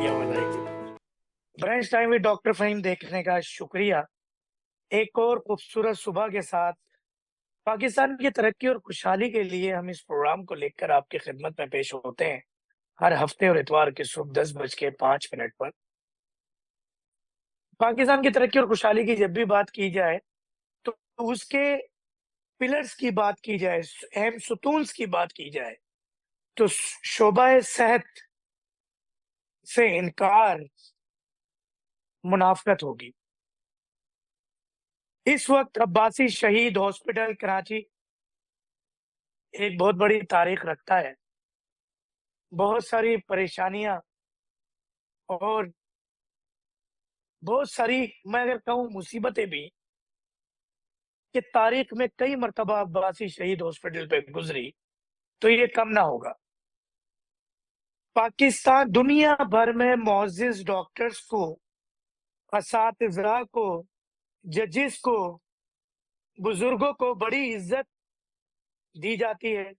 बढ़िया बताइए। Brunch time with doctor Faheem देखने का शुक्रिया। एक और खूबसूरत सुबह के साथ पाकिस्तान की तरक्की और खुशहाली के लिए हम इस प्रोग्राम को लेकर आपकी खिदमत में पेश होते हैं हर हफ्ते और इतवार की सुबह 10:05 पर। पाकिस्तान की तरक्की और खुशहाली की जब भी बात की जाए तो उसके पिलर्स की बात की जाए, अहम सुतून्स की बात की जाए तो शोबा सेहत से इनकार मुनाफरत होगी। इस वक्त अब्बासी शहीद हॉस्पिटल कराची एक बहुत बड़ी तारीख रखता है। बहुत सारी परेशानियां और बहुत सारी, मैं अगर कहूँ, मुसीबतें भी कि तारीख में कई मर्तबा अब्बासी शहीद हॉस्पिटल पे गुजरी तो ये कम ना होगा। पाकिस्तान दुनिया भर में मुअज़्ज़िज़ डॉक्टर्स को, असातिज़ा को, जजेस को, बुजुर्गों को बड़ी इज्जत दी जाती है,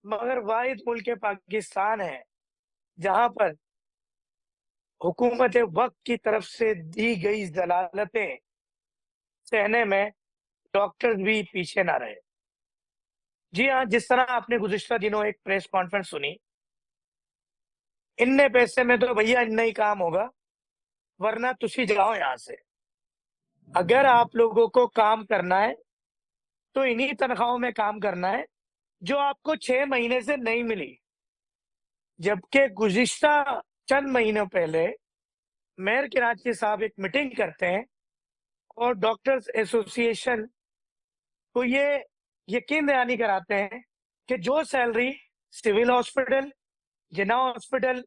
मगर वाहिद मुल्क पाकिस्तान है जहां पर हुकूमत वक्त की तरफ से दी गई जलालतें सहने में डॉक्टर्स भी पीछे ना रहे। जी हाँ, जिस तरह आपने गुज़िश्ता दिनों एक प्रेस कॉन्फ्रेंस सुनी, इतने पैसे में तो भैया इतना ही काम होगा, वरना तुसी जाओ यहाँ से। अगर आप लोगों को काम करना है तो इन्हीं तनख्वाहों में काम करना है जो आपको 6 महीने से नहीं मिली। जबकि गुज़िश्ता चंद महीनों पहले मेयर कराची साहब एक मीटिंग करते हैं और डॉक्टर्स एसोसिएशन को ये यकीन दहानी कराते हैं कि जो सैलरी सिविल हॉस्पिटल, जिन्ना हॉस्पिटल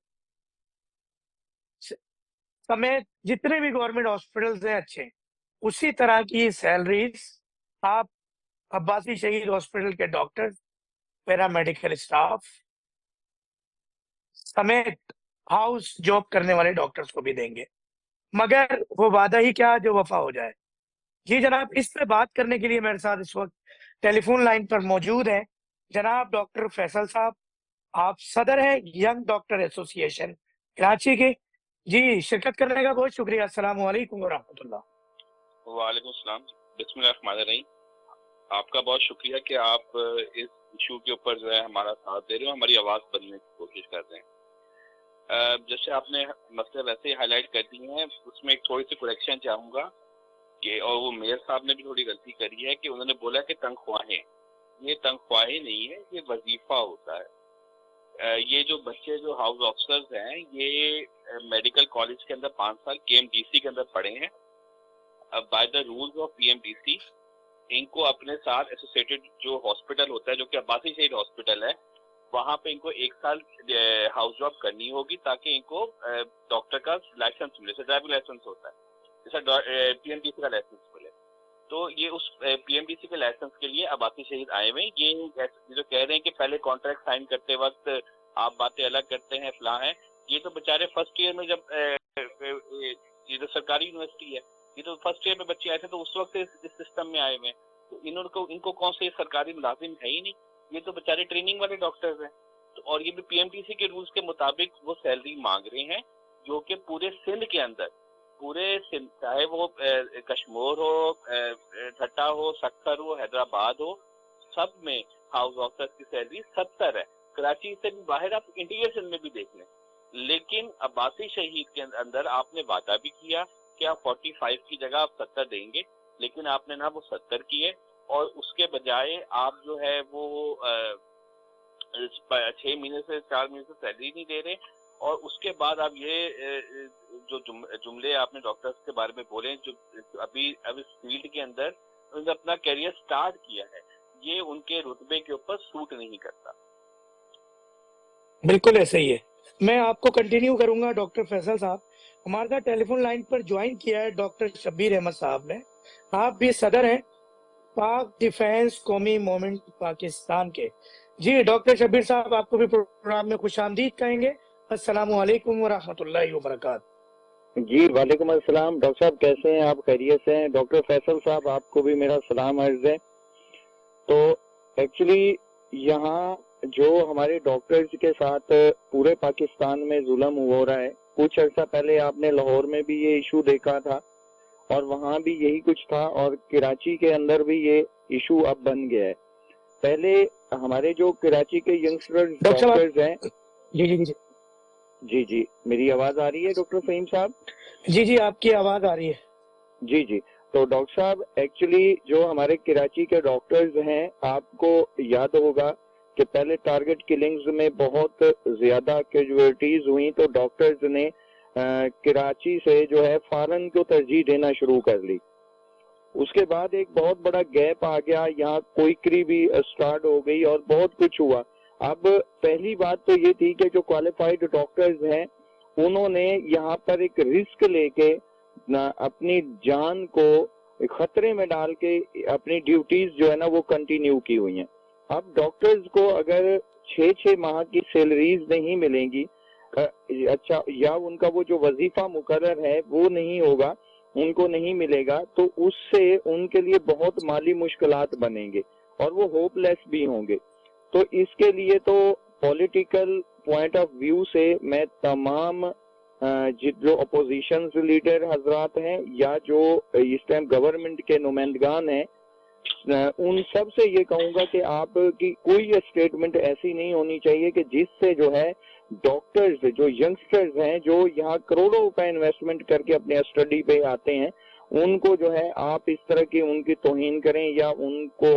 समेत जितने भी गवर्नमेंट हॉस्पिटल्स हैं अच्छे, उसी तरह की सैलरीज आप अब्बासी शहीद हॉस्पिटल के डॉक्टर्स, पैरामेडिकल स्टाफ समेत हाउस जॉब करने वाले डॉक्टर्स को भी देंगे। मगर वो वादा ही क्या जो वफा हो जाए। जी जनाब, इस पे बात करने के लिए मेरे साथ इस वक्त टेलीफोन लाइन पर मौजूद है जनाब डॉक्टर फैसल साहब। आप सदर हैं यंग डॉक्टर एसोसिएशन कराची के। जी, शिरकत करने का बहुत शुक्रिया। अस्सलाम वालेकुम वरहमतुल्लाह। वालेकुम सलाम। बिस्मिल्लाहिर्रहमानिर्रहीम। आपका बहुत शुक्रिया कि आप इस इशू के ऊपर जो है हमारा साथ दे रहे हो, हमारी आवाज़ बनने की कोशिश कर रहे हैं। जैसे आपने मसले वैसे ही हाईलाइट कर दिए हैं, उसमें एक थोड़ी सी करेक्शन चाहूँगा कि, और वो मेयर साहब ने भी थोड़ी गलती करी है कि उन्होंने बोला कि तनख्वाहें, ये तनख्वाहें नहीं है, ये वजीफा होता है। ये जो बच्चे जो हाउस ऑफिसर्स हैं, ये मेडिकल कॉलेज के अंदर 5 साल KMDC के अंदर पढ़े हैं। By the rules of PMDC इनको अपने साथ एसोसिएटेड जो हॉस्पिटल होता है, जो कि अब्बासी शहीद हॉस्पिटल है, वहाँ पे इनको 1 साल हाउस जॉब करनी होगी ताकि इनको डॉक्टर का लाइसेंस मिले, जैसे ड्राइविंग लाइसेंस होता है, जैसा PMDC का लाइसेंस मिले। तो ये उस PMDC के लाइसेंस के लिए अब्बासी शहीद आए हुए। ये जो कह रहे हैं कि पहले कॉन्ट्रैक्ट साइन करते वक्त आप बातें अलग करते हैं, फलां है, ये तो बेचारे फर्स्ट ईयर में जब ये तो सरकारी यूनिवर्सिटी है, ये तो फर्स्ट ईयर में बच्चे आए थे तो उस वक्त इस सिस्टम में आए हुए हैं। तो इनको कौन से सरकारी मुलाजिम है ही नहीं, ये तो बेचारे ट्रेनिंग वाले डॉक्टर्स हैं। तो और ये भी PMDC के रूल्स के मुताबिक वो सैलरी मांग रहे हैं, जो कि पूरे सिंध के अंदर, पूरे सिंध, चाहे वो कश्मीर हो, ठट्टा हो, सक्कर हो, हैदराबाद हो, सब में हाउस ऑफिसर्स की सैलरी 70 है। कराची से भी बाहर आप इंटीरियर सिंध में भी देख लें। लेकिन अब्बासी शहीद के अंदर आपने वादा भी किया कि आप 45 की जगह आप 70 देंगे, लेकिन आपने ना वो 70 किए, और उसके बजाय आप जो है वो 6 महीने से 4 महीने से सैलरी नहीं दे रहे। और उसके बाद आप ये जो जुमले आपने डॉक्टर्स के बारे में बोले, जो अभी इस फील्ड के अंदर उन्होंने अपना कैरियर स्टार्ट किया है, ये उनके रुतबे के ऊपर सूट नहीं करता। बिल्कुल ऐसे ही है। मैं आपको कंटिन्यू करूंगा डॉक्टर फैसल साहब। हमारे साथ टेलीफोन लाइन पर ज्वाइन किया है डॉक्टर शब्बीर अहमद साहब ने। आप भी सदर हैं पाक डिफेंस कौमी मूवमेंट पाकिस्तान के। जी डॉक्टर शब्बीर साहब, आपको भी प्रोग्राम में खुशामदीद कहेंगे। अस्सलामु अलैकुम वरहमतुल्लाहि वबरकातुहू। जी वालेकुम अस्सलाम। डॉक्टर साहब कैसे हैं आप? खैरियत से हैं? डॉक्टर फैसल साहब आपको भी मेरा सलाम अर्ज है। तो एक्चुअली यहाँ जो हमारे डॉक्टर्स के साथ पूरे पाकिस्तान में जुल्म हो रहा है, کچھ عرصہ پہلے آپ نے لاہور میں بھی یہ ایشو دیکھا تھا اور وہاں بھی یہی کچھ تھا، اور کراچی کے اندر بھی یہ ایشو اب بن گیا ہے۔ پہلے ہمارے جو کراچی کے ینگسٹرز ڈاکٹرز ہیں، جی جی جی جی جی میری آواز آ رہی ہے ڈاکٹر فہیم صاحب؟ جی جی آپ کی آواز آ رہی ہے۔ جی جی، تو ڈاکٹر صاحب ایکچولی جو ہمارے کراچی کے ڈاکٹرز ہیں، آپ کو یاد ہوگا کہ پہلے ٹارگٹ کلنگز میں بہت زیادہ کیجویلٹیز ہوئیں، تو ڈاکٹرز نے کراچی سے جو ہے فارن کو ترجیح دینا شروع کر لی۔ اس کے بعد ایک بہت بڑا گیپ آ گیا، یہاں کوئکری بھی اسٹارٹ ہو گئی اور بہت کچھ ہوا۔ اب پہلی بات تو یہ تھی کہ جو کوالیفائڈ ڈاکٹرز ہیں انہوں نے یہاں پر ایک رسک لے کے اپنی جان کو خطرے میں ڈال کے اپنی ڈیوٹیز جو ہے نا وہ کنٹینیو کی ہوئی ہیں۔ اب ڈاکٹرز کو اگر 6 ماہ کی سیلریز نہیں ملیں گی، اچھا، یا ان کا وہ جو وظیفہ مقرر ہے وہ نہیں ہوگا، ان کو نہیں ملے گا، تو اس سے ان کے لیے بہت مالی مشکلات بنیں گے اور وہ ہوپ لیس بھی ہوں گے۔ تو اس کے لیے تو پولیٹیکل پوائنٹ آف ویو سے میں تمام جو اپوزیشنز لیڈر حضرات ہیں یا جو اس ٹائم گورنمنٹ کے نمائندگان ہیں، ان سب سے یہ کہوں گا کہ آپ کی کوئی اسٹیٹمنٹ ایسی نہیں ہونی چاہیے کہ جس سے جو ہے ڈاکٹرز جو ینگسٹرز ہیں جو یہاں کروڑوں روپے انویسٹمنٹ کر کے اپنے اسٹڈی پہ آتے ہیں، ان کو جو ہے آپ اس طرح کی ان کی توہین کریں یا ان کو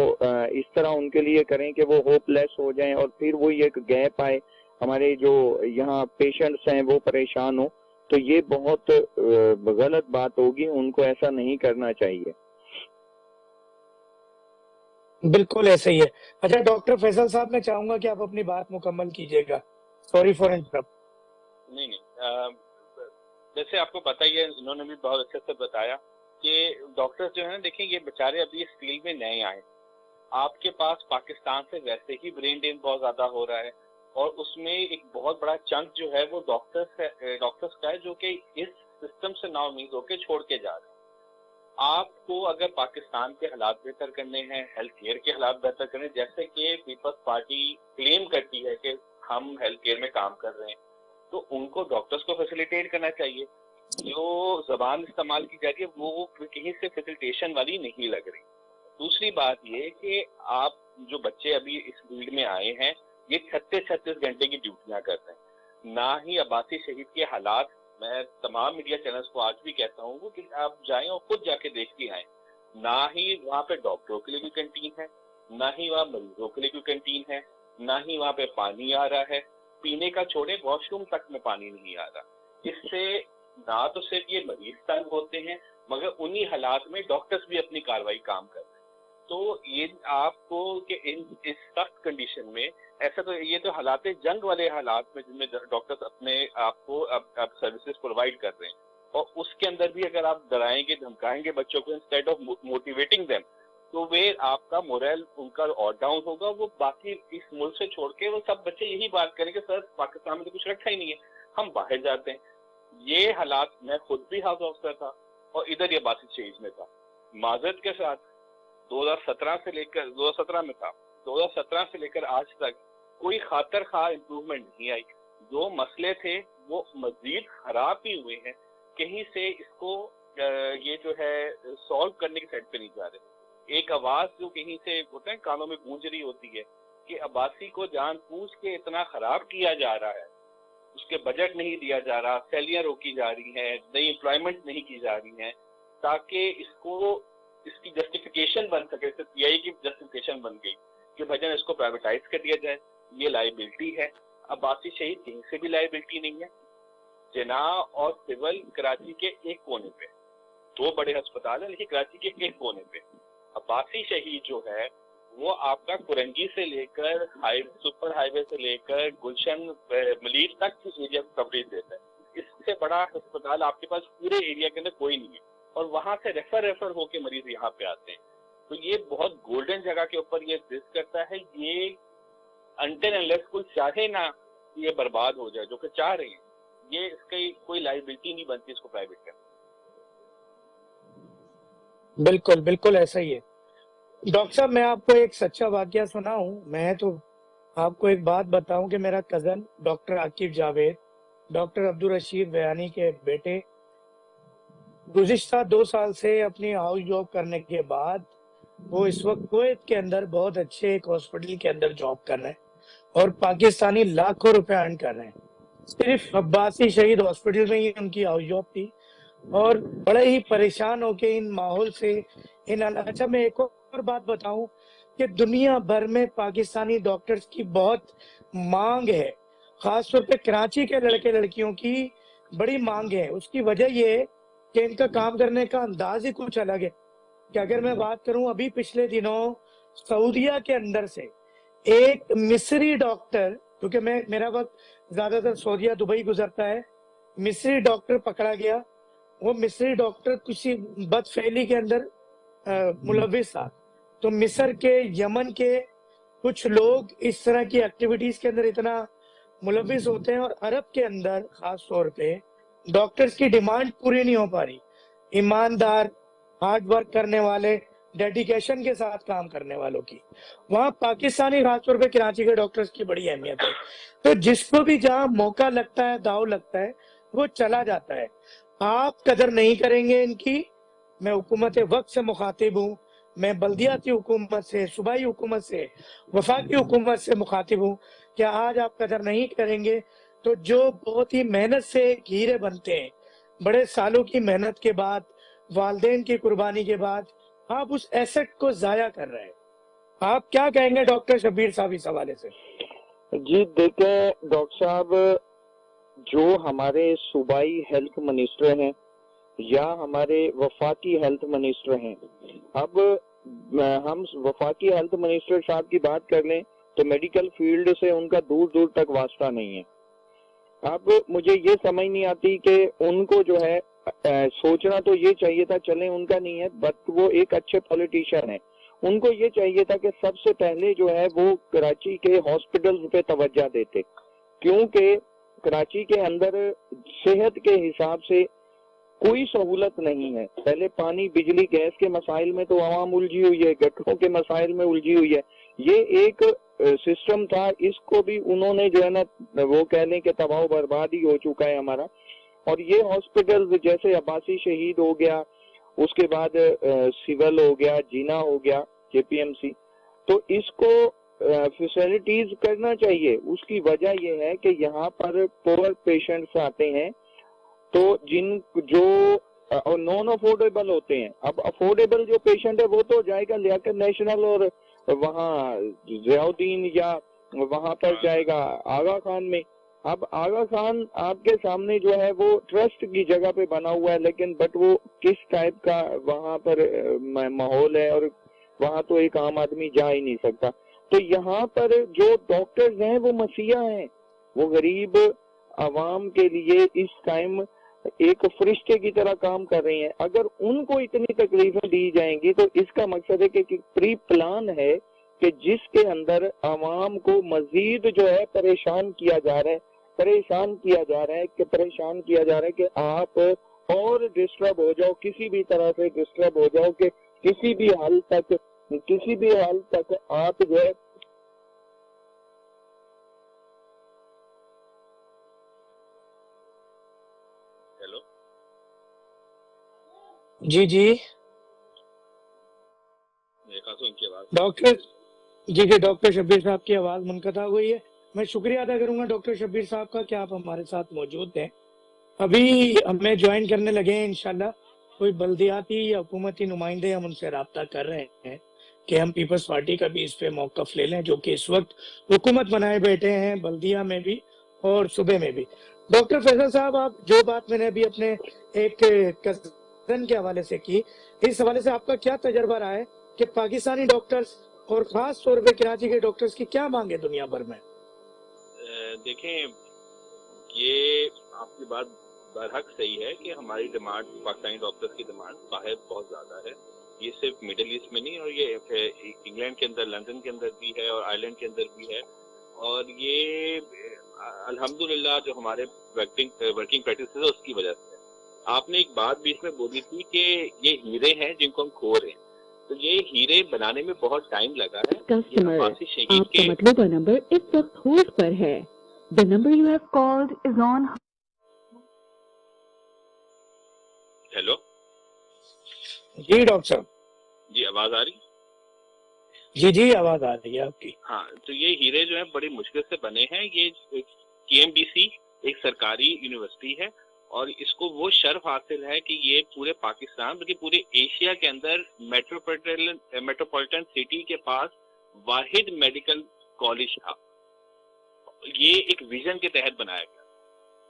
اس طرح ان کے لیے کریں کہ وہ ہوپ لیس ہو جائیں اور پھر وہی ایک گیپ آئے، ہمارے جو یہاں پیشنٹس ہیں وہ پریشان ہوں، تو یہ بہت غلط بات ہوگی، ان کو ایسا نہیں کرنا چاہیے۔ بالکل ایسے ہی ہے۔ اچھا ڈاکٹر فیصل صاحب، میں چاہوں گا کہ آپ اپنی بات مکمل کیجیے گا۔ Sorry for interrupt. نہیں، جیسے آپ کو پتہ ہی ہے، انہوں نے بھی بہت اچھے سے بتایا کہ ڈاکٹر جو ہیں دیکھیں یہ بیچارے ابھی اس فیلڈ میں نئے آئے۔ آپ کے پاس پاکستان سے ویسے ہی برین ڈرین بہت زیادہ ہو رہا ہے، اور اس میں ایک بہت بڑا چنک جو ہے وہ ڈاکٹرز کا ہے، جو کہ اس سسٹم سے نا امید ہو کے چھوڑ کے جا رہے ہیں۔ آپ کو اگر پاکستان کے حالات بہتر کرنے ہیں، ہیلتھ کیئر کے حالات بہتر کرنے ہیں، جیسے کہ پیپلز پارٹی کلیم کرتی ہے کہ ہم ہیلتھ کیئر میں کام کر رہے ہیں، تو ان کو ڈاکٹرز کو فیسیلیٹیٹ کرنا چاہیے۔ جو زبان استعمال کی جا رہی ہے وہ کہیں سے فیسیلیٹیشن والی نہیں لگ رہی۔ دوسری بات یہ کہ آپ جو بچے ابھی اس فیلڈ میں آئے ہیں یہ 36 گھنٹے کی ڈیوٹیاں کرتے ہیں، نہ ہی عباسی شہید کے حالات، میں تمام میڈیا چینلز کو آج بھی کہتا ہوں کہ آپ جائیں اور خود جا کے دیکھ کے آئیں، نہ ہی وہاں پہ ڈاکٹروں کے لیے کوئی کنٹین ہے، نہ ہی وہاں مریضوں کے لیے کوئی کنٹین ہے، نہ ہی وہاں پہ پانی آ رہا ہے، پینے کا چھوڑے واش روم تک میں پانی نہیں آ رہا۔ اس سے نہ تو صرف یہ مریض تنگ ہوتے ہیں مگر انہی حالات میں ڈاکٹرز بھی اپنی کارروائی کام کرتے ہیں۔ تو یہ آپ کو کہ اس سخت کنڈیشن میں ایسا تو یہ تو حالات جنگ والے حالات میں جن میں ڈاکٹرز اپنے آپ کو اب سروسز پرووائڈ کر رہے ہیں، اور اس کے اندر بھی اگر آپ ڈرائیں گے دھمکائیں گے بچوں کو انسٹیڈ آف موٹیویٹنگ دیم، تو وہ آپ کا مورل ان کا اور ڈاؤن ہوگا۔ وہ باقی اس ملک سے چھوڑ کے وہ سب بچے یہی بات کریں کہ سر پاکستان میں تو کچھ رکھا ہی نہیں ہے، ہم باہر جاتے ہیں۔ یہ حالات میں خود بھی ہاؤس آفسر تھا اور ادھر یہ باسی چیز میں تھا، معذرت کے ساتھ 2017 سے لے کر 2017 میں تھا، 2017 سے لے کر آج تک کوئی خاطر خواہ امپروومنٹ نہیں آئی۔ جو مسئلے تھے وہ مزید خراب بھی ہوئے ہیں، کہیں سے اس کو یہ جو ہے سالو کرنے کے سائڈ پہ نہیں جا رہے۔ ایک آواز جو کہیں سے ہوتا ہے کانوں میں گونج رہی ہوتی ہے کہ عباسی کو جان بوجھ کے اتنا خراب کیا جا رہا ہے، اس کے بجٹ نہیں دیا جا رہا، سیلیاں روکی جا رہی ہیں، نئی امپلائمنٹ نہیں کی جا رہی ہیں، تاکہ اس کی جسٹیفیکیشن بن سکے، صرف پی آئی کی جسٹیفیکیشن بن گئی کہ بھجن اس کو پرائیویٹائز کر دیا جائے، یہ لائبلٹی ہے۔ عباسی شہید کہیں سے بھی لائبلٹی نہیں ہے۔ جناح اور سول کراچی کے ایک کونے پہ، دو بڑے ہسپتال ہیں لیکن کراچی کے ایک کونے پہ۔ عباسی شہید جو ہے وہ آپ کا کرنجی سے لے کر سپر ہائی وے سے لے کر گلشن ملیر تک کی ایریا کوریج دیتا ہے۔ اس سے بڑا ہسپتال آپ کے پاس پورے ایریا کے اندر کوئی نہیں ہے، اور وہاں سے ریفر ہو کے مریض یہاں پہ آتے ہیں۔ تو یہ بہت گولڈن جگہ کے اوپر یہ ایگزسٹ کرتا ہے۔ یہ انٹل انلیس کوئی چاہے نہ یہ برباد ہو جائے، جو کہ چاہ رہے ہیں، یہ اس کی کوئی لائبلٹی نہیں بنتی اس کو پرائیویٹ کرنا۔ بالکل بالکل ایسا ہی ہے۔ ڈاکٹر صاحب میں آپ کو ایک سچا واقعہ سناؤں، میں تو آپ کو ایک بات بتاؤں کہ میرا cousin doctor Aqib Javed doctor Abdul Rashid बयानी के बेटे गुज़िश्ता 2 साल से अपनी हाउस जॉब करने के बाद वो इस वक्त कुवैत के अंदर बहुत अच्छे एक हॉस्पिटल के अंदर जॉब कर रहे हैं और पाकिस्तानी लाखों रुपए अर्न कर रहे हैं। सिर्फ अब्बासी शहीद हॉस्पिटल में ही उनकी हाउस जॉब थी और बड़े ही परेशान होके इन माहौल से अच्छा मैं एक और बात बताऊं कि दुनिया भर में पाकिस्तानी डॉक्टर्स की बहुत मांग है, खासतौर पे कराची के लड़के लड़कियों की बड़ी मांग है। उसकी वजह ये है कि इनका काम करने का अंदाज ही कुछ अलग है। कि अगर मैं बात करूं अभी पिछले दिनों सऊदीया के अंदर से एक मिस्री डॉक्टर, क्योंकि मेरा वक्त ज्यादातर सऊदीया दुबई गुजरता है, मिस्री डॉक्टर पकड़ा गया। वो मिस्री डॉक्टर किसी बदफेली के अंदर मुलविस था। तो मिस्र के, यमन के कुछ लोग इस तरह की एक्टिविटीज के अंदर इतना मुलविस होते हैं और अरब के अंदर खास तौर पे डॉक्टर्स की डिमांड पूरी नहीं हो पा रही। ईमानदार, हार्ड वर्क करने वाले, डेडिकेशन के साथ काम करने वालों की वहां पाकिस्तानी खासतौर पे कराची के डॉक्टर्स की बड़ी अहमियत है। तो जिसको भी जहां मौका लगता है, दाव लगता है, वो चला जाता है। आप कदर नहीं करेंगे इनकी। मैं हुकूमत वक्त से मुखातिब हूँ, मैं बल्दियाती हुकूमत से, सूबाई हुकूमत से, वफाकी हुकूमत से मुखातिब हूँ कि आज आप कदर नहीं करेंगे तो जो बहुत ही मेहनत से हीरे बनते हैं, बड़े सालों की मेहनत के बाद, वालदेन की कुर्बानी के बाद आप उस एसेट को जाया कर रहे हैं। आप क्या कहेंगे डॉक्टर शब्बीर साहब इस हवाले से? जी देखें डॉक्टर साहब, जो हमारे सूबाई हेल्थ मिनिस्टर हैं या हमारे वफाकी हेल्थ मिनिस्टर हैं, अब हम वफाकी हेल्थ मिनिस्टर साहब की बात कर लें तो मेडिकल फील्ड से उनका दूर दूर तक वास्ता नहीं है। अब मुझे ये समझ नहीं आती कि उनको जो है सोचना तो ये चाहिए था, चले उनका नहीं है, बट वो एक अच्छे पॉलिटिशियन है। उनको ये चाहिए था कि सबसे पहले जो है वो कराची के हॉस्पिटल्स पे तवज्जो देते, क्योंकि कराची के अंदर सेहत के हिसाब से कोई सहूलत नहीं है। पहले पानी, बिजली, गैस के मसाइल में तो आवाम उलझी हुई है, गटरों के मसाइल में उलझी हुई है। ये एक सिस्टम था, इसको भी उन्होंने जो है ना वो कह लें कि तबाह बर्बाद ही हो चुका है हमारा। और ये हॉस्पिटल जैसे अब्बासी शहीद हो गया, उसके बाद सिविल हो गया, जीना हो गया, जेपीएमसी, तो इसको फैसिलिटीज करना चाहिए। उसकी वजह यह है कि यहाँ पर पुअर पेशेंट्स आते हैं तो जो नॉन अफोर्डेबल होते हैं। अब अफोर्डेबल जो पेशेंट है वो तो जाएगा लियाकत नेशनल और वहाँ ज़ियाउद्दीन या वहाँ पर जाएगा आगा खान में। अब आगा खान आपके सामने जो है वो ट्रस्ट की जगह पे बना हुआ है, लेकिन बट वो किस टाइप का वहाँ पर माहौल है और वहाँ तो एक आम आदमी जा ही नहीं सकता। तो यहाँ पर जो डॉक्टर्स हैं वो मसीहा हैं, वो गरीब आवाम के लिए इस टाइम एक फरिश्ते की तरह काम कर रहे हैं। अगर उनको इतनी तकलीफें दी जाएंगी तो इसका मकसद है कि प्री प्लान है कि जिसके अंदर आवाम को मजीद जो है परेशान किया जा रहा है कि आप और डिस्टर्ब हो जाओ, किसी भी तरह से डिस्टर्ब हो जाओ कि किसी भी हाल तक आप जो है जी डॉक्टर जी डॉक्टर शब्बीर साहब की आवाज मुनक़ता हुई है। मैं शुक्रिया अदा करूंगा डॉक्टर शब्बीर साहब का कि आप हमारे साथ मौजूद हैं। अभी हमें ज्वाइन करने लगे हैं इंशाल्लाह। कोई बल्दियाती या हुकूमती नुमाइंदे, हम उनसे राब्ता कर रहे हैं कि हम पीपल्स पार्टी का भी इस पे मौक़िफ़ ले लें, जो कि इस वक्त हुकूमत बनाए बैठे हैं बल्दिया में भी और सूबे में भी। डॉक्टर फैसल साहब, आप जो बात मैंने अभी अपने एक कज़न के हवाले से की, इस हवाले से आपका क्या तजर्बा रहा है कि पाकिस्तानी डॉक्टर्स और खास तौर पे कराची के डॉक्टर्स की क्या मांग है दुनिया भर में? देखें, ये आपकी बात बरहक सही है कि हमारी डिमांड, पाकिस्तानी डॉक्टर्स की डिमांड बाहर बहुत ज़्यादा है। ये सिर्फ मिडिल ईस्ट में नहीं, और ये इंग्लैंड के अंदर, लंदन के अंदर भी है और आयरलैंड के अंदर भी है। और ये अल्हम्दुलिल्लाह जो हमारे वर्किंग प्रैक्टिस है उसकी वजह से। आपने एक बात बीच में बोली थी कि ये हीरे हैं जिनको हम खो रहे हैं, तो ये हीरे बनाने में बहुत टाइम लगा है। कस्टमर, आपका मतलूबा नंबर इस वक्त होल्ड पर है। The number you have called is on hello जी डॉक्टर साहब। जी, आवाज आ रही? जी जी आवाज आ रही है आपकी। हाँ, तो ये हीरे जो है बड़ी मुश्किल से बने हैं। ये KMDC एक सरकारी यूनिवर्सिटी है और इसको वो शर्फ हासिल है कि ये पूरे पाकिस्तान बल्कि पूरे एशिया के अंदर मेट्रोपॉलिटन सिटी के पास वाहिद मेडिकल कॉलेज था। ये एक विजन के तहत बनाया गया।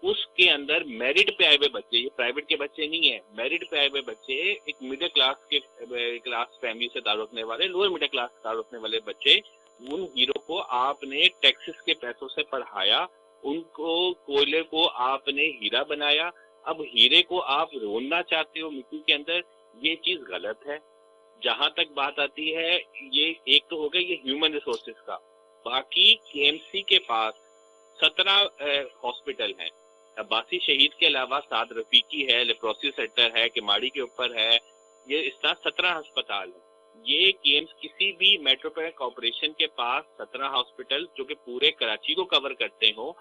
उसके अंदर मेरिट पे आए हुए बच्चे, ये प्राइवेट के बच्चे नहीं है, मेरिट पे आए हुए बच्चे, एक मिडिल क्लास फैमिली से ताल्लुक रखने वाले, लोअर मिडिल क्लास से ताल्लुक रखने वाले बच्चे, उन हीरो को आपने टैक्सेस के पैसों से पढ़ाया, उनको कोयले को आपने हीरा बनाया। अब हीरे को आप रोनना चाहते हो मिट्टी के अंदर, ये चीज गलत है। जहां तक बात आती है, ये एक तो हो गया ये ह्यूमन रिसोर्सेज का, बाकी KMC के पास 17 हॉस्पिटल हैं। अब्बासी शहीद के अलावा साद रफीकी है, लेप्रोसी सेंटर है, किमाड़ी के ऊपर है, ये इस तरह 17 अस्पताल है। ये किसी भी मेट्रोपॉलिटन कॉर्पोरेशन के पास 17 हॉस्पिटल जो कि पूरे कराची को कवर करते हो,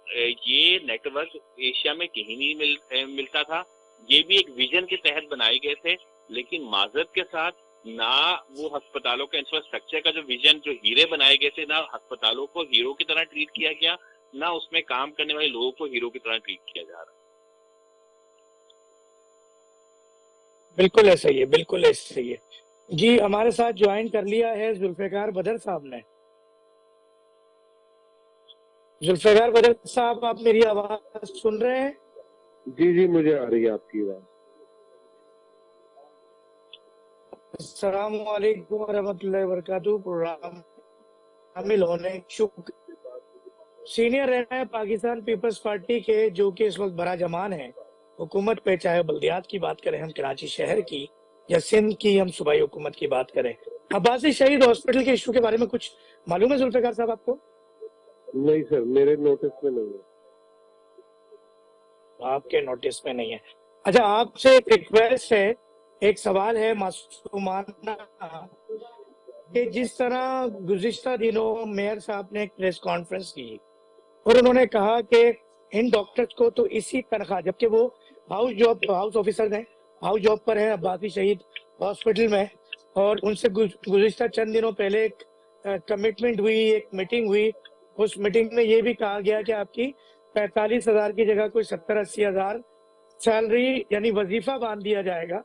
ये नेटवर्क एशिया में कहीं नहीं मिलता था। ये भी एक विजन के तहत बनाए गए थे, लेकिन माजरत के साथ ना वो अस्पतालों का इंफ्रास्ट्रक्चर का जो विजन, जो हीरे बनाए गए थे, ना अस्पतालों को हीरो की तरह ट्रीट किया गया, ना उसमें काम करने वाले लोगों को हीरो की तरह ट्रीट किया जा रहा है। बिल्कुल ऐसा ही है, बिल्कुल ऐसा ही है। जी हमारे साथ ज्वाइन कर लिया है जुल्फिकार बदर साहब ने। जुल्फिकार बदर साहब, आप मेरी आवाज सुन रहे हैं? जी जी, मुझे आ रही है आपकी आवाज। अस्सलाम वालेकुम रहमतुल्लाहि व बरकातहू। प्रोग्राम शामिल होने शुक्र। सीनियर रहना है पाकिस्तान पीपल्स पार्टी के, जो कि इस वक्त बड़ा जमान है हुकूमत पे, चाहे बल्दियात की बात करें हम कराची शहर की या सिंध की, हम सूबाई हुकूमत की बात करें। अब्बासी शहीद हॉस्पिटल के इशू के बारे में कुछ मालूम है जुल्फिकार साहब आपको? नहीं सर, मेरे नोटिस में नहीं है। आपके नोटिस में नहीं है? अच्छा, आपसे एक रिक्वेस्ट है, एक सवाल है मासूमाना, कि जिस तरह गुज़िश्ता दिनों मेयर साहब ने एक प्रेस कॉन्फ्रेंस की और उन्होंने कहा कि इन डॉक्टर्स को तो इसी तनख्वाह, जबकि वो हाउस ऑफिसर हैं, हाउस जॉब पर हैं अब्बासी शहीद हॉस्पिटल में, और उनसे गुज़िश्ता चंद दिनों पहले एक कमिटमेंट हुई, एक मीटिंग हुई। उस मीटिंग में ये भी कहा गया कि आपकी 45,000 की जगह कोई 70-80 हजार सैलरी यानी वजीफा बांध दिया जाएगा।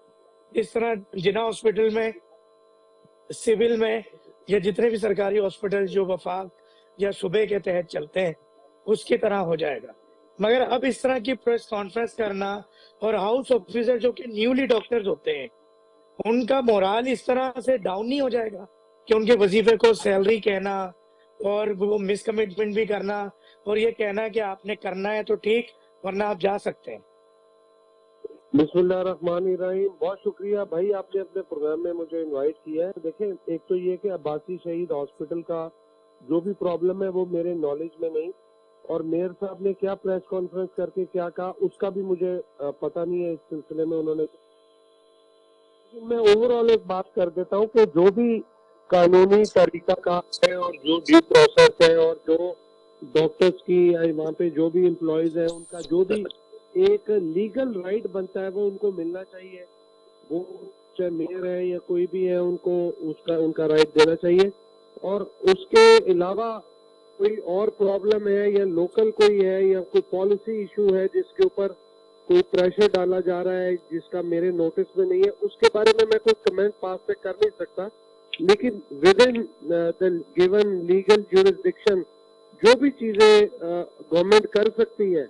इस तरह जिना हॉस्पिटल में, सिविल में, या जितने भी सरकारी हॉस्पिटल जो वफाक या सूबे के तहत चलते हैं उसकी तरह हो जाएगा। मगर अब इस तरह की प्रेस कॉन्फ्रेंस करना, और हाउस ऑफिसर जो कि न्यूली डॉक्टर्स होते हैं, उनका मोराल इस तरह से डाउन नहीं हो जाएगा कि उनके वजीफे को सैलरी कहना और वो मिस कमिटमेंट भी करना और ये कहना कि आपने करना है तो ठीक, वरना आप जा सकते हैं। बिस्मिल्लाहिर्रहमानिर्रहीम। बहुत शुक्रिया भाई, आपने अपने प्रोग्राम में मुझे इनवाइट किया है। देखें, एक तो ये कि अब्बासी शहीद हॉस्पिटल का जो भी प्रॉब्लम है वो मेरे नॉलेज में नहीं, और मेयर साहब ने क्या प्रेस कॉन्फ्रेंस करके क्या कहा उसका भी मुझे पता नहीं है। इस सिलसिले में उन्होंने, मैं ओवरऑल एक बात कर देता हूँ कि जो भी कानूनी तरीका का है और जो ड्यू प्रोसेस है और जो डॉक्टर्स की या वहाँ पे जो भी एम्प्लॉयज है उनका जो भी एक लीगल राइट बनता है वो उनको मिलना चाहिए। वो चाहे मेयर है या कोई भी है, उनको उनका राइट देना चाहिए। और उसके अलावा कोई और प्रॉब्लम है या लोकल कोई है या कोई पॉलिसी इशू है जिसके ऊपर कोई प्रेशर डाला जा रहा है जिसका मेरे नोटिस में नहीं है, उसके बारे में मैं कोई कमेंट पास से कर नहीं सकता। लेकिन with in the given legal jurisdiction जो भी चीजें गवर्नमेंट कर सकती है,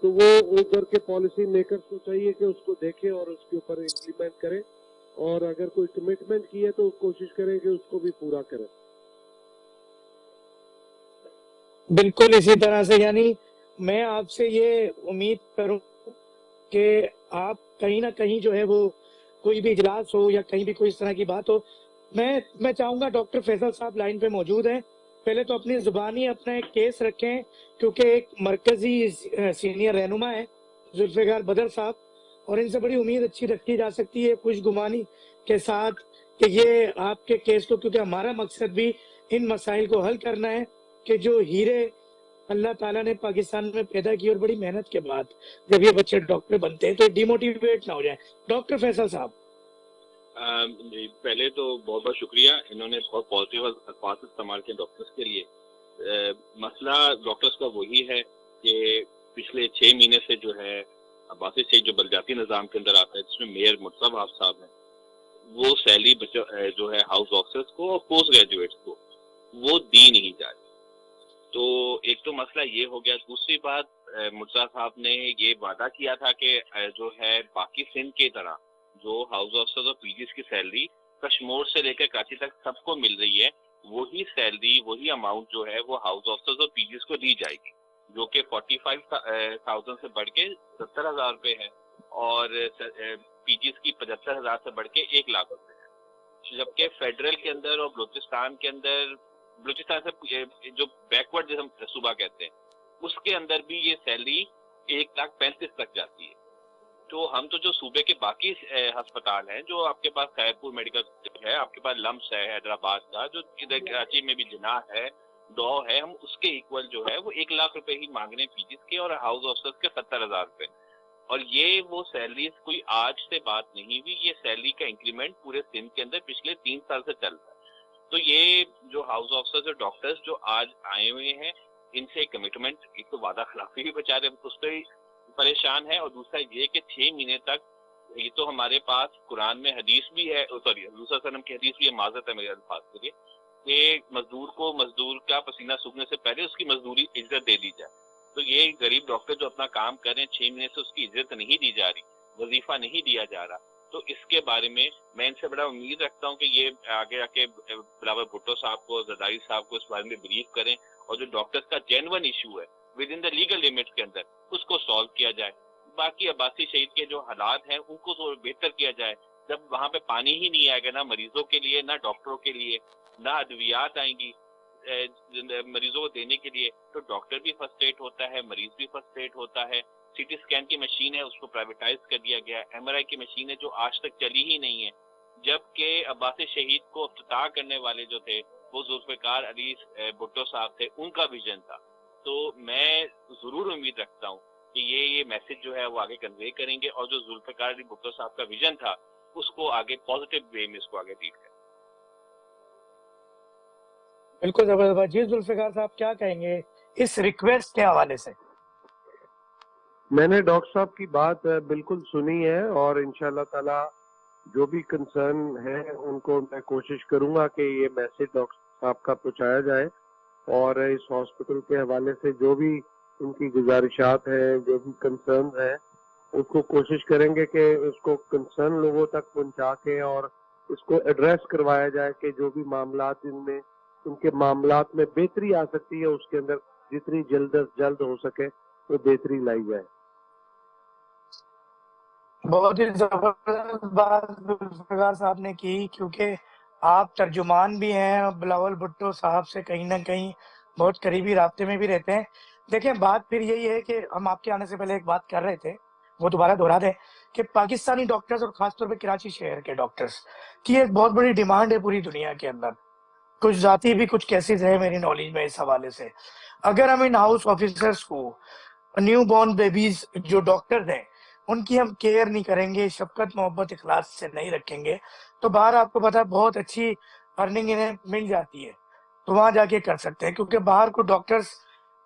तो वो उधर के पॉलिसी मेकर्स को चाहिए कि उसको देखें और उसके ऊपर इम्प्लीमेंट करें, और अगर कोई कमिटमेंट की है तो कोशिश करें कि उसको भी पूरा करें। बिल्कुल इसी तरह से, यानी मैं आपसे ये उम्मीद करूं कि आप कहीं ना कहीं जो है वो कोई भी इजलास हो या कहीं भी कोई इस तरह की बात हो, मैं चाहूंगा डॉक्टर फैसल साहब लाइन पे मौजूद हैं, पहले तो अपनी जुबानी अपना एक केस रखें, क्योंकि एक मरकजी सीनियर रहनुमा है जुल्फिकार बदर साहब, और इनसे बड़ी उम्मीद अच्छी रखी जा सकती है खुशगुमानी के साथ कि ये आपके केस को, क्योंकि हमारा मकसद भी इन मसाइल को हल करना है कि जो हीरे اللہ تعالیٰ نے پاکستان میں پیدا کی اور بڑی محنت کے بعد جب یہ بچے ڈاکٹر بنتے ہیں تو ڈیموٹیویٹ نہ ہو جائیں. ڈاکٹر فیصل صاحب. پہلے تو بہت بہت شکریہ, انہوں نے بہت پازیٹیو الفاظ استعمال کیے ڈاکٹرس کے لیے. مسئلہ ڈاکٹرس کا وہی ہے کہ پچھلے 6 مہینے سے جو ہے عباسی شیخ جو بلدیاتی نظام کے اندر آتا ہے جس میں میئر مرتضیٰ وہاب صاحب ہیں, وہ سیلری جو ہے ہاؤس آفیسرس کو اور پوسٹ گریجویٹس کو وہ دی نہیں جا رہی. تو ایک تو مسئلہ یہ ہو گیا. دوسری بات, مرتضیٰ صاحب نے یہ وعدہ کیا تھا کہ جو ہے باقی سندھ کی طرح جو ہاؤس آفیسرز اور پی جیز کی سیلری کشمور سے لے کر کراچی تک سب کو مل رہی ہے, وہی سیلری وہی اماؤنٹ جو ہے وہ ہاؤس آفیسرز اور پی جیز کو دی جائے گی, جو کہ 45,000 سے بڑھ کے 70,000 روپے ہے, اور پی جیز کی 75,000 سے بڑھ کے 1,00,000 روپے ہے. جبکہ فیڈرل کے اندر اور بلوچستان کے اندر, بلوچستان سے جو بیکورڈ جس ہم صوبہ کہتے ہیں, اس کے اندر بھی یہ سیلری 1,35,000 تک جاتی ہے. تو ہم تو جو صوبے کے باقی ہسپتال ہیں, جو آپ کے پاس خیرپور میڈیکل ہے, آپ کے پاس لمس ہے حیدرآباد کا, جو ادھر کراچی میں بھی جناح ہے, ڈو ہے, ہم اس کے ایکول جو ہے وہ 1,00,000 روپے ہی مانگ رہے ہیں پی جیز کے اور ہاؤس آفیسرز کے 70,000 روپے. اور یہ وہ سیلریز کوئی آج سے بات نہیں ہوئی, یہ سیلری کا انکریمنٹ پورے سندھ کے اندر پچھلے 3 سال سے چل رہا ہے. تو یہ جو ہاؤس آفیسرز اور ڈاکٹرز جو آج آئے ہوئے ہیں, ان سے کمٹمنٹ, ایک تو وعدہ خلافی بھی بیچارے اس پہ پریشان ہے, اور دوسرا یہ کہ 6 مہینے تک, یہ تو ہمارے پاس قرآن میں حدیث بھی ہے, سوری حضور صلی اللہ علیہ وسلم کی حدیث بھی ہے, معذرت ہے میرے الفاظ کے لیے, کہ مزدور کو مزدور کا پسینہ سوکھنے سے پہلے اس کی مزدوری اجرت دے دی جائے. تو یہ غریب ڈاکٹر جو اپنا کام کر رہے ہیں 6 مہینے سے اس کی اجرت نہیں دی جا رہی, وظیفہ نہیں دیا جا رہا, تو اس کے بارے میں ان سے بڑا امید رکھتا ہوں کہ یہ آگے آ کے بلاول بھٹو صاحب کو, زرداری صاحب کو اس بارے میں بریف کریں, اور جو ڈاکٹرز کا جینون ایشو ہے with in the legal limits کے اندر اس کو سالو کیا جائے. باقی عباسی شہید کے جو حالات ہیں ان کو بہتر کیا جائے. جب وہاں پہ پانی ہی نہیں آئے گا, نہ مریضوں کے لیے نہ ڈاکٹروں کے لیے, نہ ادویات آئیں گی مریضوں کو دینے کے لیے, تو ڈاکٹر بھی فرسٹریٹ ہوتا ہے, مریض بھی فرسٹریٹ ہوتا ہے. سی ٹی اسکین کی مشین ہے اس کو پرائیویٹائز کر دیا گیا, ایم آر آئی کی مشین ہے جو آج تک چلی ہی نہیں ہے, جبکہ عباس شہید کو افتتاح کرنے والے جو تھے وہ ذوالفقار علی بھٹو صاحب تھے, ان کا ویژن تھا. تو میں ضرور امید رکھتا ہوں کہ یہ میسج جو ہے وہ آگے کنوے کریں گے, اور جو ذوالفقار علی بھٹو صاحب کا ویژن تھا اس کو آگے پازیٹیو وے میں اس کو آگے لیڈ کریں. بالکل زبردست. جی ذوالفقار صاحب کیا کہیں گے اس ریکویسٹ کے حوالے سے؟ میں نے ڈاکٹر صاحب کی بات بالکل سنی ہے, اور انشاءاللہ تعالی جو بھی کنسرن ہے ان کو میں کوشش کروں گا کہ یہ میسج ڈاکٹر صاحب کا پہنچایا جائے, اور اس ہاسپٹل کے حوالے سے جو بھی ان کی گزارشات ہیں, جو بھی کنسرنز ہیں, اس کو کوشش کریں گے کہ اس کو کنسرن لوگوں تک پہنچا کے اور اس کو ایڈریس کروایا جائے کہ جو بھی معاملات ان کے معاملات میں بہتری آ سکتی ہے اس کے اندر جتنی جلد از جلد ہو سکے وہ بہتری لائی جائے. بہت ہی زبردست بات ذوالفقار صاحب نے کی, کیونکہ آپ ترجمان بھی ہیں, بلاول بھٹو صاحب سے کہیں نہ کہیں بہت قریبی رابطے میں بھی رہتے ہیں. دیکھیں بات پھر یہی ہے کہ ہم آپ کے آنے سے پہلے ایک بات کر رہے تھے, وہ دوبارہ دہرا دیں کہ پاکستانی ڈاکٹرز اور خاص طور پہ کراچی شہر کے ڈاکٹرز کی ایک بہت بڑی ڈیمانڈ ہے پوری دنیا کے اندر. کچھ ذاتی بھی کچھ کیسز ہیں میری نالج میں اس حوالے سے. اگر ہم ان ہاؤس آفیسرز کو, نیو بورن بیبیز جو ڈاکٹرز ہیں, ان کی ہم کیئر نہیں کریں گے, شفقت محبت اخلاص سے نہیں رکھیں گے, تو باہر آپ کو پتا بہت اچھی ارننگ انہیں مل جاتی ہے, تو وہاں جا کے کر سکتے ہیں, کیونکہ باہر کو ڈاکٹرز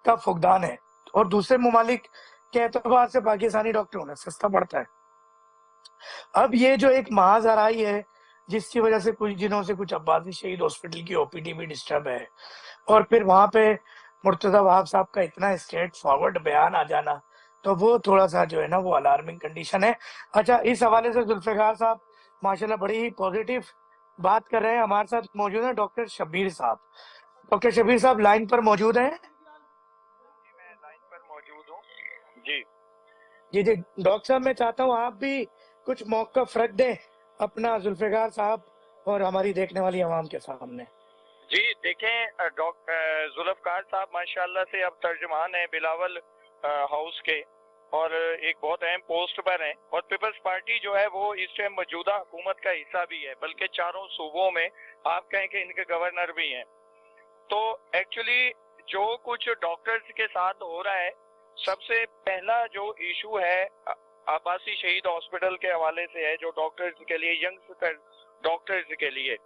کا فقدان ہے, اور دوسرے ممالک کے اعتبار سے پاکستانی ڈاکٹر ہونا سستا پڑتا ہے. اب یہ جو ایک محاذ آرائی ہے جس کی وجہ سے کچھ دنوں سے کچھ عباسی شہید ہاسپٹل کی او پی ڈی بھی ڈسٹرب ہے, اور پھر وہاں پہ مرتضیٰ وہاب صاحب کا اتنا اسٹریٹ فارورڈ بیان آ جانا, تو وہ تھوڑا سا جو ہے نا وہ الارمنگ کنڈیشن ہے. اچھا, اس حوالے سے ذوالفقار صاحب ماشاءاللہ بڑی ہی پازیٹیو بات کر رہے ہیں. ہمارے ساتھ موجود ہیں ڈاکٹر شبیر صاحب. ڈاکٹر شبیر صاحب لائن پر موجود ہیں؟ میں لائن پر موجود ہوں. جی جی ڈاکٹر صاحب, میں چاہتا ہوں آپ بھی کچھ موقف رکھ دیں اپنا ذوالفقار صاحب اور ہماری دیکھنے والی عوام کے سامنے. جی دیکھیں, ڈاکٹر ذوالفقار صاحب ماشاءاللہ سے اب ترجمان ہیں بلاول ہاؤس کے, اور ایک بہت اہم پوسٹ پر ہیں, اور پیپلز پارٹی جو ہے وہ اس ٹائم موجودہ حکومت کا حصہ بھی ہے, بلکہ چاروں صوبوں میں آپ کہیں کہ ان کے گورنر بھی ہیں. تو ایکچولی जो कुछ डॉक्टर्स के साथ हो रहा है, सबसे पहला जो इशू है आबासी शहीद हॉस्पिटल के हवाले से है, जो डॉक्टर्स के लिए, यंगस्टर डॉक्टर्स के लिए,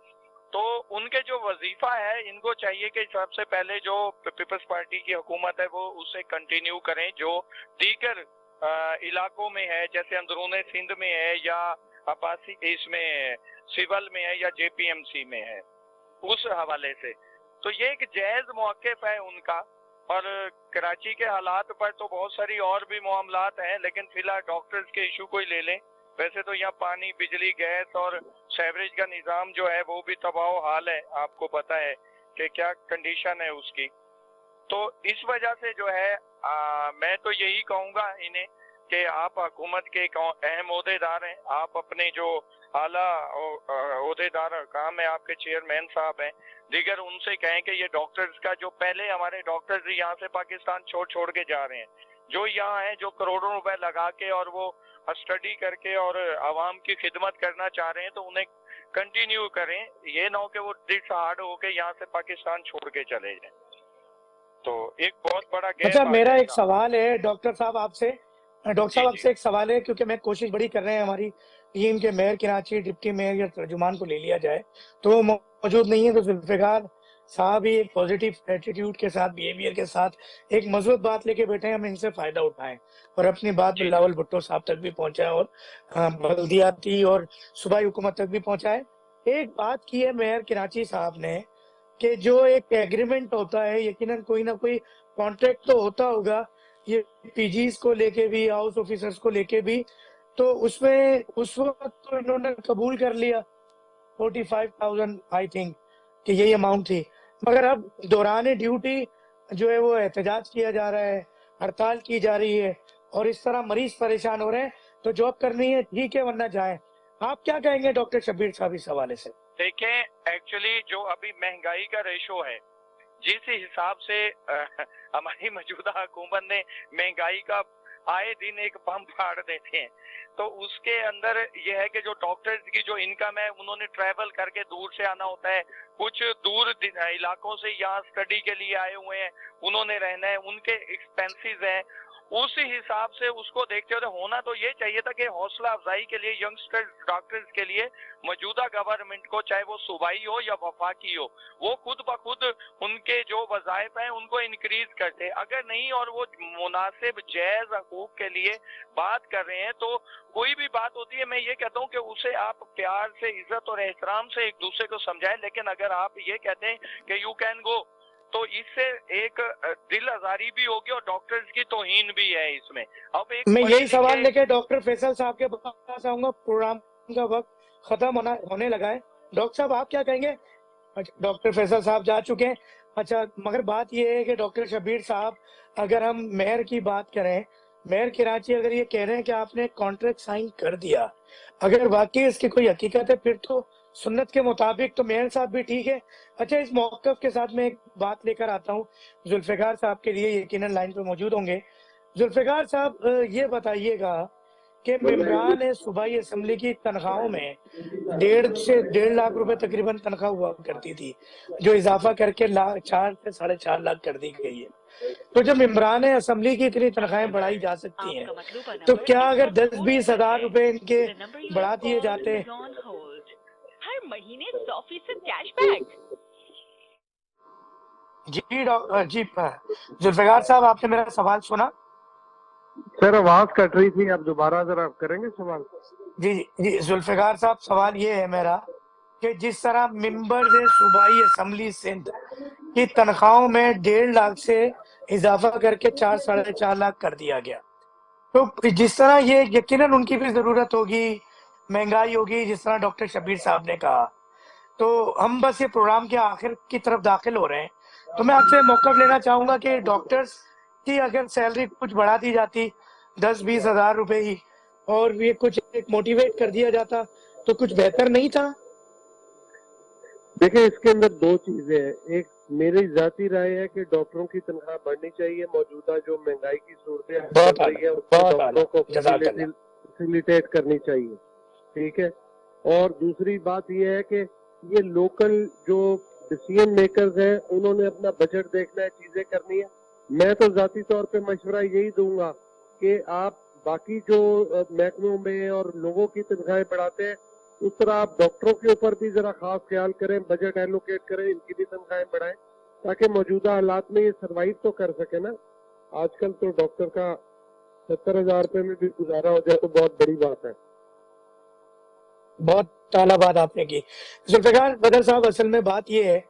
तो उनके जो वजीफा है, इनको चाहिए कि सबसे पहले जो पीपल्स पार्टी की हुकूमत है वो उसे कंटिन्यू करें, जो दीगर इलाकों में है, जैसे अंदरूनी सिंध में है या आबासी इसमें सिविल में है या जेपीएमसी में है, उस हवाले से। तो ये एक जायज मौक़िफ़ है उनका। और कराची के हालात पर तो बहुत सारी और भी मामलात हैं, लेकिन फिलहाल डॉक्टर्स के इशू को ही ले लें। वैसे तो यहाँ पानी, बिजली, गैस और सेवरेज का निज़ाम जो है वो भी तबाह हाल है, आपको पता है कि क्या कंडीशन है उसकी। तो इस वजह से जो है मैं तो यही कहूँगा इन्हें कि आप हुकूमत के अहम ओहदेदार हैं, आप अपने जो आला ओहदेदार काम है, आपके चेयरमैन साहब हैं, दीगर उनसे कहें कि ये डॉक्टर्स का जो पहले हमारे डॉक्टर्स यहाँ से पाकिस्तान छोड़ के जा रहे हैं, जो यहाँ हैं, जो करोड़ों रुपए लगा के और वो स्टडी करके और आवाम की खिदमत करना चाह रहे हैं, तो उन्हें कंटिन्यू करें। ये ना हो कि वो डिसहार्ड होके यहाँ से पाकिस्तान छोड़ के चले जाएं। तो एक बहुत बड़ा अच्छा, मेरा एक सवाल है डॉक्टर साहब आपसे। डॉक्टर साहब आपसे एक सवाल है, क्योंकि मैं कोशिश बड़ी कर रहे हैं हमारी टीम के मेयर कराची, डिप्टी मेयर या तर्जुमान को ले लिया जाए, तो वो मौजूद नहीं है। तो जुल्फ़िकार साहब ही एक पॉजिटिव एटीट्यूड के साथ, बिहेवियर के साथ एक मजबूत बात लेके बैठे हैं, हम इनसे फायदा उठाएं और अपनी बात बिलावल भुट्टो साहब तक भी पहुंचाएं और बल्दियाती और सूबाई हुकूमत तक भी पहुंचाएं। एक बात की है मेयर कराची साहब ने कि जो एक एग्रीमेंट होता है, यकीनन कोई ना कोई कॉन्ट्रैक्ट तो होता होगा, ये पीजीज को लेके भी, हाउस ऑफिसर्स को लेके भी, तो उसमें उस वक्त तो इन्होंने कबूल कर लिया 45,000 आई थिंक कि यही अमाउंट थी, मगर अब दौरान ड्यूटी जो है वो एहतजाज किया जा रहा है, हड़ताल की जा रही है और इस तरह मरीज परेशान हो रहे हैं। तो जॉब करनी है ठीक है, वरना जाए। आप क्या कहेंगे डॉक्टर शब्बीर साहब इस हवाले से? देखें, एक्चुअली जो अभी महंगाई का रेशो है, जिस हिसाब से हमारी मौजूदा हुकूमत ने महंगाई का आए दिन एक बम फाड़ देते हैं, तो उसके अंदर यह है कि जो डॉक्टर्स की जो इनकम है, उन्होंने ट्रैवल करके दूर से आना होता है, कुछ दूर इलाकों से यहाँ स्टडी के लिए आए हुए हैं, उन्होंने रहना है, उनके एक्सपेंसेस हैं। उस हिसाब से उसको देखते हुए होना तो ये चाहिए था कि हौसला अफजाई के लिए यंगस्टर डॉक्टर्स के लिए मौजूदा गवर्नमेंट को, चाहे वो सूबाई हो या वफाकी हो, वो खुद ब खुद उनके जो वज़ाइफ हैं उनको इंक्रीज करते। अगर नहीं और वो मुनासिब जायज हकूक के लिए बात कर रहे हैं, तो कोई भी बात होती है, मैं ये कहता हूँ कि उसे आप प्यार से, इज्जत और एहतराम से एक दूसरे को समझाएं। लेकिन अगर आप ये कहते हैं कि यू कैन गो, तो इससे एक दिल आजारी भी होगी और डॉक्टर्स की तौहीन भी है इसमें। अब एक मैं यही सवाल लेके डॉक्टर फैसल साहब के पास आऊंगा, प्रोग्राम का वक्त खत्म होने लगा है। डॉक्टर साहब आप क्या कहेंगे? डॉक्टर फैसल साहब जा चुके हैं। अच्छा, मगर बात ये है कि डॉक्टर शब्बीर साहब, अगर हम मेयर की बात करें, मेयर कराची अगर ये कह रहे हैं कि आपने कॉन्ट्रैक्ट साइन कर दिया, अगर वाकई इसकी कोई हकीकत है, फिर तो सुन्नत के मुताबिक तो मेयर साहब भी ठीक है। अच्छा, इस मौक़िफ़ के साथ मैं एक बात लेकर आता हूँ जुल्फ़िकार साहब के लिए, यकीनन लाइन पे मौजूद होंगे। जुल्फ़िकार साहब, ये बताइएगा कि मेंबरान सूबाई असम्बली की तनख्वाहों में 1.5 से 1.5 लाख रुपए तकरीबन तनख्वाह हुआ करती थी, जो इजाफा करके 4 से 4.5 लाख कर दी गई है। तो जब मेंबरान असम्बली की इतनी तनख्वाहें बढ़ाई जा सकती हैं, तो क्या अगर 10-20 हज़ार रुपए इनके बढ़ा दिए जाते? हर महीने 100% कैशबैक। जी जुल्फ़िकार साहब, आपने मेरा सवाल सुना? सर आवाज कट रही थी, आप दोबारा जरा करेंगे सवाल? जी जुल्फ़िकार साहब, सवाल ये है मेरा कि जिस तरह मेंबर्स सूबाई असम्बली सिंध की तनख्वाहों में 1.5 लाख से इजाफा करके 4-4.5 लाख कर दिया गया, तो जिस तरह ये यकीनन उनकी भी जरूरत होगी, महंगाई होगी, जिस तरह डॉक्टर शब्बीर साहब ने कहा, तो हम बस ये प्रोग्राम के आखिर की तरफ दाखिल हो रहे हैं, तो मैं आपसे मौक़िफ़ लेना चाहूंगा कि डॉक्टर्स की अगर सैलरी कुछ बढ़ा दी जाती 10-20 हज़ार रुपए ही, और ये कुछ मोटिवेट कर दिया जाता, तो कुछ बेहतर नहीं था? देखिए, इसके अंदर दो चीजें हैं। एक मेरी जाती राय है कि डॉक्टरों की तनख्वाह बढ़नी चाहिए। मौजूदा जो महंगाई की सूरत चल रही है, उसको डॉक्टरों को फैसिलिटेट करनी चाहिए, ठीक है। और दूसरी बात यह है कि ये लोकल जो ڈیسیژن میکرز ہیں انہوں نے اپنا بجٹ دیکھنا ہے, چیزیں کرنی ہے. میں تو ذاتی طور پہ مشورہ یہی دوں گا کہ آپ باقی جو محکموں میں اور لوگوں کی تنخواہیں بڑھاتے ہیں اس طرح آپ ڈاکٹروں کے اوپر بھی ذرا خاص خیال کریں, بجٹ ایلوکیٹ کریں, ان کی بھی تنخواہیں بڑھائیں تاکہ موجودہ حالات میں یہ سروائیو تو کر سکے نا. آج کل تو ڈاکٹر کا 70,000 روپے میں بھی گزارا ہو جائے تو بہت بڑی بات ہے. بہت اعلیٰ بات آپ نے کی. ذوالفقار بدر صاحب, اصل میں بات یہ ہے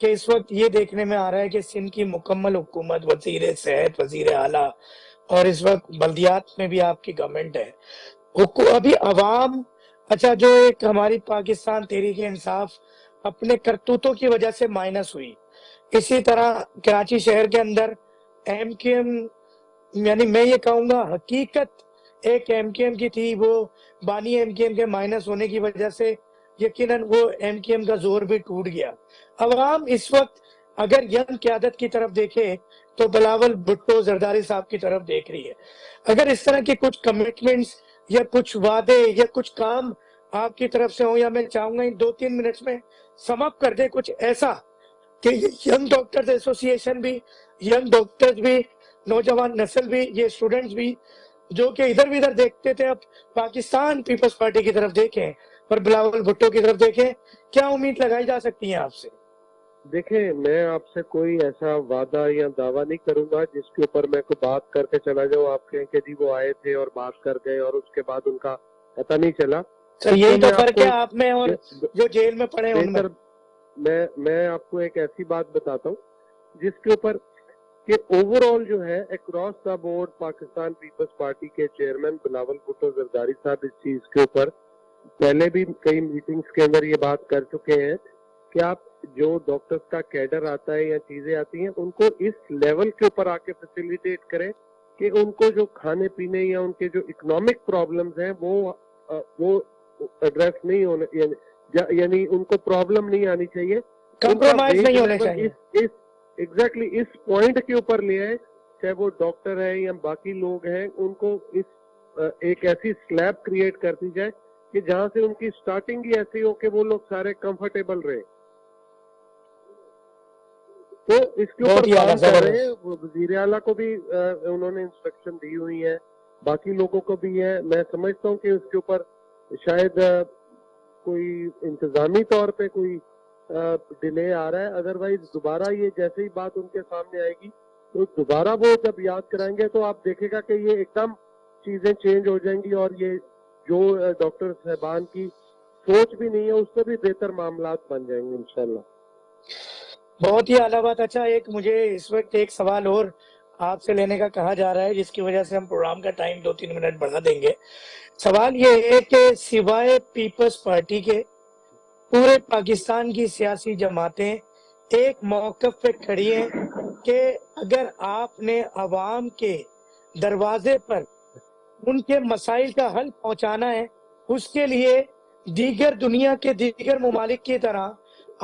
کہ اس وقت یہ دیکھنے میں آ رہا ہے کہ سندھ کی مکمل حکومت, وزیر صحت, وزیر اعلیٰ اور اس وقت بلدیات میں بھی آپ کی گورنمنٹ ہے. ابھی عوام, اچھا جو ایک ہماری پاکستان تحریک انصاف اپنے کرتوتوں کی وجہ سے مائنس ہوئی, اسی طرح کراچی شہر کے اندر ایم کیو ایم, یعنی میں یہ کہوں گا حقیقت ایک ایم کیو ایم کی تھی, وہ بانی ایم کیو ایم کے مائنس ہونے کی وجہ سے یقیناً وہ ایم کیو ایم کا زور بھی ٹوٹ گیا. عوام اس وقت اگر ینگ قیادت کی طرف دیکھے تو بلاول بھٹو زرداری صاحب کی طرف دیکھ رہی ہے. اگر اس طرح کے کچھ کمٹمنٹس یا کچھ وعدے یا کچھ کام آپ کی طرف سے ہوں, یا میں چاہوں گا ان 2-3 منٹس میں سم اپ کر دے کچھ ایسا کہ ینگ ڈاکٹرز ایسوسی ایشن بھی, ینگ ڈاکٹرز بھی, نوجوان نسل بھی, یہ اسٹوڈنٹس بھی جو کہ ادھر بھی ادھر دیکھتے تھے اب پاکستان پیپلز پارٹی کی طرف دیکھیں اور بلاول بھٹو کی طرف دیکھیں, کیا امید لگائی جا سکتی ہے آپ سے؟ دیکھیں, میں آپ سے کوئی ایسا وعدہ یا دعویٰ نہیں کروں گا جس کے اوپر میں کوئی بات کر کے چلا جاؤں, آپ کہیں کہ جی وہ آئے تھے اور بات کر گئے اور اس کے بعد ان کا پتہ نہیں چلا. سر یہی تو فرق ہے آپ میں اور جو جیل میں پڑے ہیں ان میں. میں آپ کو ایک ایسی بات بتاتا ہوں جس کے اوپر کہ اوور آل جو ہے across the board Pakistan Peoples Party کے چیئرمین بلاول بھٹو زرداری صاحب اس چیز کے اوپر پہلے بھی کئی میٹنگز کے اندر یہ بات کر چکے ہیں کہ آپ جو ڈاکٹرز کا کیڈر آتا ہے یا چیزیں آتی ہیں ان کو اس لیول کے اوپر آ کے فیسیلیٹیٹ کریں کہ ان کو جو کھانے پینے یا ان کے جو اکنامک پرابلمز ہیں وہ ایڈریس نہیں ہونے, یعنی ان کو پرابلم نہیں آنی چاہیے, کمپرومائز نہیں ہونے چاہیے. ایگزیکٹلی اس پوائنٹ کے اوپر لے آئے, چاہے وہ ڈاکٹر ہے یا باقی لوگ ہیں, ان کو اس ایک ایسی سلیب کریٹ کر دی جائے کہ جہاں سے ان کی سٹارٹنگ ہی ایسی ہو کہ وہ لوگ سارے کمفرٹیبل رہے. تو اس کے اوپر کام کر رہے ہیں. وزیر اعلیٰ کو بھی انہوں نے انسٹرکشن دی ہوئی ہے, باقی لوگوں کو بھی ہے. میں سمجھتا ہوں کہ اس کے اوپر شاید کوئی انتظامی طور پہ کوئی ڈیلے آ رہا ہے, ادروائز دوبارہ یہ جیسے ہی بات ان کے سامنے آئے گی تو دوبارہ وہ جب یاد کرائیں گے تو آپ دیکھے گا کہ یہ ایک دم چیزیں چینج ہو جائیں گی, اور یہ جو ڈاکٹر صاحبان کی سوچ بھی نہیں ہے اس سے بھی بہتر معاملات بن جائیں گے انشاءاللہ. بہت ہی اعلیٰ بات. اچھا, ایک مجھے اس وقت ایک سوال اور آپ سے لینے کا کہا جا رہا ہے جس کی وجہ سے ہم پروگرام کا ٹائم 2-3 منٹ بڑھا دیں گے. سوال یہ ہے کہ سوائے پیپلز پارٹی کے پورے پاکستان کی سیاسی جماعتیں ایک موقف پہ کھڑی ہیں کہ اگر آپ نے عوام کے دروازے پر ان کے مسائل کا حل پہنچانا ہے, اس کے لیے دیگر دنیا کے دیگر ممالک کی طرح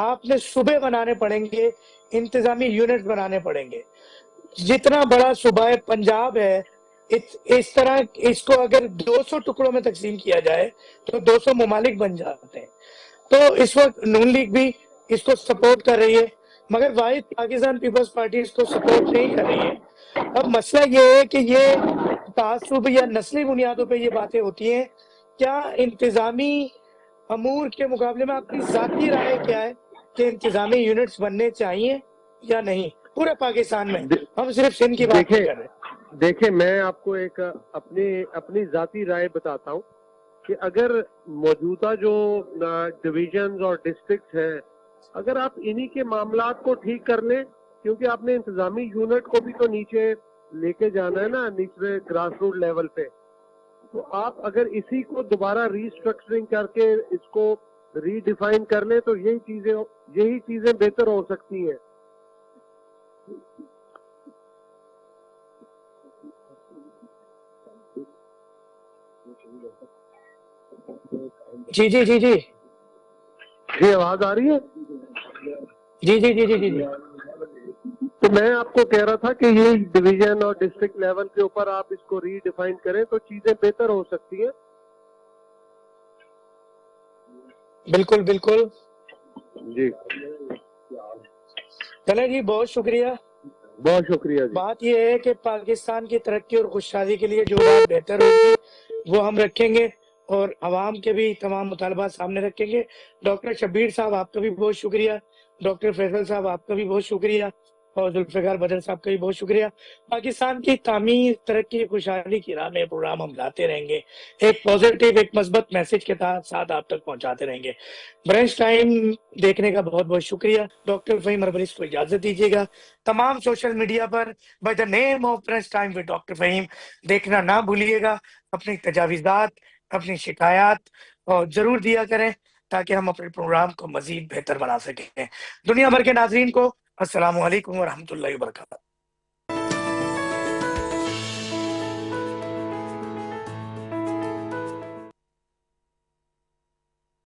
آپ نے صوبے بنانے پڑیں گے, انتظامی یونٹ بنانے پڑیں گے. جتنا بڑا صوبہ پنجاب ہے اس طرح اس کو اگر 200 ٹکڑوں میں تقسیم کیا جائے تو 200 ممالک بن جاتے ہیں. تو اس وقت نون لیگ بھی اس کو سپورٹ کر رہی ہے, مگر واحد پاکستان پیپلز پارٹی اس کو سپورٹ نہیں کر رہی ہے. اب مسئلہ یہ ہے کہ یہ تعصب یا نسلی بنیادوں پہ یہ باتیں ہوتی ہیں. کیا انتظامی امور کے مقابلے میں آپ کی ذاتی رائے کیا ہے کہ انتظامی یونٹس بننے چاہیے یا نہیں پورے پاکستان میں؟ ہم صرف سندھ کی بات نہیں کر رہے. دیکھیں, میں آپ کو ایک اپنی ذاتی رائے بتاتا ہوں کہ اگر موجودہ جو ڈویژنز اور ڈسٹرکٹس ہیں, اگر آپ انہی کے معاملات کو ٹھیک کر لیں, کیونکہ آپ نے انتظامی یونٹ کو بھی تو نیچے لے کے جانا ہے نا, نیچے گراس روٹ لیول پہ, تو آپ اگر اسی کو دوبارہ ری اسٹرکچرنگ کر کے اس کو ری ڈیفائن کر لیں تو یہی چیزیں بہتر ہو سکتی ہیں. جی جی جی جی جی, آواز آ رہی ہے؟ جی جی جی جی جی جی تو میں آپ کو کہہ رہا تھا کہ یہ ڈویژن اور ڈسٹرکٹ لیول کے اوپر آپ اس کو ری ڈیفائن کریں تو چیزیں بہتر ہو سکتی ہیں. بالکل بالکل. جی, चले जी, बहुत शुक्रिया। बहुत शुक्रिया जी। बात यह है कि पाकिस्तान की तरक्की और खुशहाली के लिए जो बात बेहतर होगी वो हम रखेंगे और आवाम के भी तमाम मुतालबात सामने रखेंगे। डॉक्टर शब्बीर साहब आपका भी बहुत शुक्रिया, डॉक्टर फैसल साहब आपका भी बहुत शुक्रिया और जुल्फ़िकार बदर साहब का भी बहुत शुक्रिया। पाकिस्तान की तामीर, तरक्की, खुशहाली की राह में प्रोग्राम हम लाते रहेंगे, एक पॉजिटिव, एक मस्बत मैसेज के साथ आप तक पहुंचाते रहेंगे। ब्रंच टाइम देखने का बहुत बहुत शुक्रिया। डॉक्टर फ़हीम अरवलिस को इजाजत दीजिएगा। तमाम सोशल मीडिया पर by the name of brunch time with doctor Faheem देखना ना भूलिएगा। अपनी तजावीज़ात, अपनी शिकायत और जरूर दिया करें ताकि हम अपने प्रोग्राम को मजीद बेहतर बना सकें। दुनिया भर के नाजरीन को अस्सलामु अलैकुम व रहमतुल्लाहि व बरकातहू।